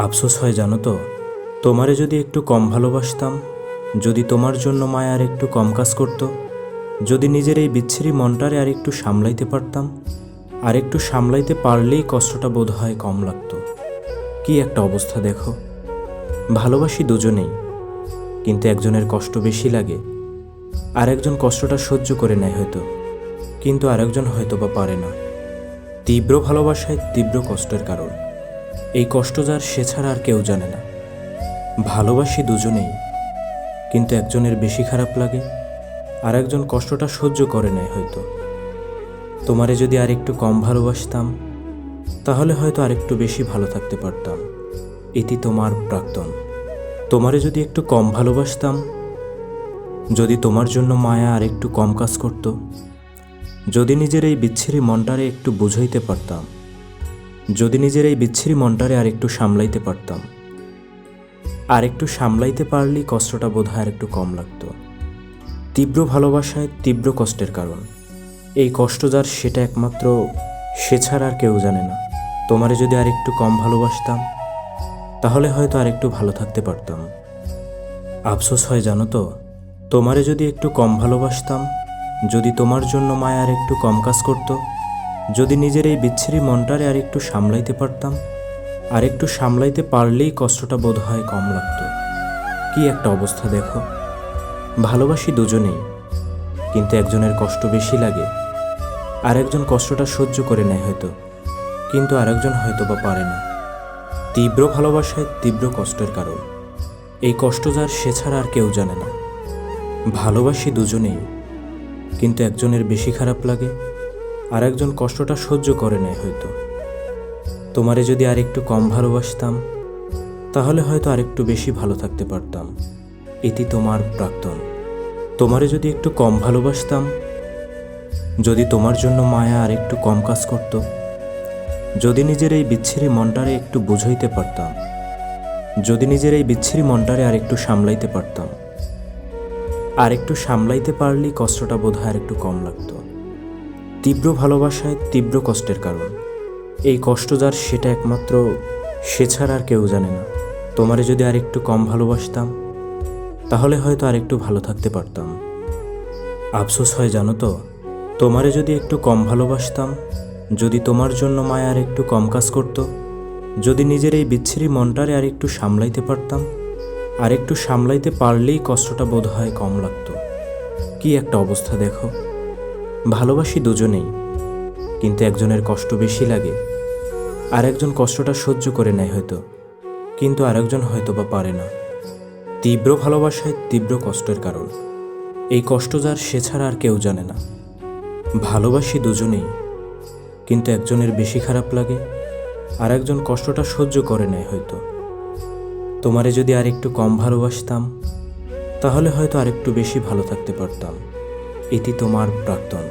আফসোস হয় জানো তো, তোমারে যদি একটু কম ভালোবাসতাম, যদি তোমার জন্য মায়া আর একটু কম কাজ করতো, যদি নিজের এই বিচ্ছিরি মনটারে আর একটু সামলাইতে পারতাম, আর একটু সামলাইতে পারলেই কষ্টটা বোধ হয় কম লাগতো। কি একটা অবস্থা দেখো, ভালোবাসি দুজনেই, কিন্তু একজনের কষ্ট বেশি লাগে, আর একজন কষ্টটা সহ্য করে নেয় হয়তো, কিন্তু আরেকজন হয়তো বা পারে না। তীব্র ভালোবাসায় তীব্র কষ্টের কারণ, এই কষ্ট যার সে ছাড়া আর কেউ জানে না। ভালোবাসি দুজনেই, কিন্তু একজনের বেশি খারাপ লাগে, আর একজন কষ্টটা সহ্য করে নেয় হয়তো। তোমারে যদি আর একটু কম ভালোবাসতাম, তাহলে হয়তো আরেকটু বেশি ভালো থাকতে পারতাম। এটি তোমার প্রাক্তন। তোমারে যদি একটু কম ভালোবাসতাম, যদি তোমার জন্য মায়া আর একটু কম কাজ করত, যদি নিজের এই বিচ্ছিরি মনটারে একটু বুঝাইতে পারতাম, যদি নিজের এই বিচ্ছিরি মনটারে আর একটু সামলাইতে পারতাম, আর একটু সামলাইতে পারলেই কষ্টটা বোধহয় আর একটু কম লাগতো। তীব্র ভালোবাসায় তীব্র কষ্টের কারণ, এই কষ্ট যার সেটা একমাত্র সে ছাড়া আর কেউ জানে না। তোমারে যদি আর একটু কম ভালোবাসতাম, তাহলে হয়তো আর একটু ভালো থাকতে পারতাম। আফসোস হয় জানো তো, তোমারে যদি একটু কম ভালোবাসতাম, যদি তোমার জন্য মায়া আর একটু কম কাজ করতো, যদি নিজের এই বিচ্ছিরি মনটারে আর একটু সামলাইতে পারতাম, আর একটু সামলাইতে পারলেই কষ্টটা বোধ হয় কম লাগতো। কি একটা অবস্থা দেখো, ভালোবাসি দুজনেই, কিন্তু একজনের কষ্ট বেশি লাগে, আর একজন কষ্টটা সহ্য করে নেয় হয়তো, কিন্তু আরেকজন হয়তো বা পারে না। তীব্র ভালোবাসায় তীব্র কষ্টের কারণ, এই কষ্ট যার সে ছাড়া আর কেউ জানে না। ভালোবাসি দুজনেই, কিন্তু একজনের বেশি খারাপ লাগে, আর একজন কষ্টটা সহ্য করে নেয় হয়তো। তোমারে যদি আর একটু কম ভালোবাসতাম, তাহলে হয়তো আরেকটু বেশি ভালো থাকতে পারতাম। এটি তোমার প্রাক্তন। তোমারে যদি একটু কম ভালোবাসতাম, যদি তোমার জন্য মায়া আর একটু কম কাজ করত, যদি নিজের এই বিচ্ছিরি মনটারে একটু বুঝাইতে পারতাম, যদি নিজের এই বিচ্ছিরি মনটারে আর একটু সামলাইতে পারতাম, আর একটু সামলাইতে পারলেই কষ্টটা বোধহয় আর একটু কম লাগতো। তীব্র ভালোবাসায় তীব্র কষ্টের কারণ, এই কষ্ট যার সেটা একমাত্র সে ছাড়া আর কেউ জানে না। তোমারে যদি আর একটু কম ভালোবাসতাম, তাহলে হয়তো আর একটু ভালো থাকতে পারতাম। আফসোস হয় জানো তো, তোমারে যদি একটু কম ভালোবাসতাম, যদি তোমার জন্য মায়া আর একটু কম কাজ করত, যদি নিজের এই বিচ্ছিরি মনটারে আর একটু সামলাইতে পারতাম, আর একটু সামলাইতে পারলেই কষ্টটা বোধ হয় কম লাগতো। কি একটা অবস্থা দেখো, ভালোবাসি দুজনেই, কিন্তু একজনের কষ্ট বেশি লাগে, আর একজন কষ্টটা সহ্য করে নেয় হয়তো, কিন্তু আরেকজন হয়তো বা পারে না। তীব্র ভালোবাসায় তীব্র কষ্টের কারণ, এই কষ্ট যার সে ছাড়া আর কেউ জানে না। ভালোবাসি দুজনেই, কিন্তু একজনের বেশি খারাপ লাগে, আর একজন কষ্টটা সহ্য করে নেয় হয়তো। তোমারে যদি আর একটু কম ভালোবাসতাম, তাহলে হয়তো আরেকটু বেশি ভালো থাকতে পারতাম। এটি তোমার প্রাক্তন।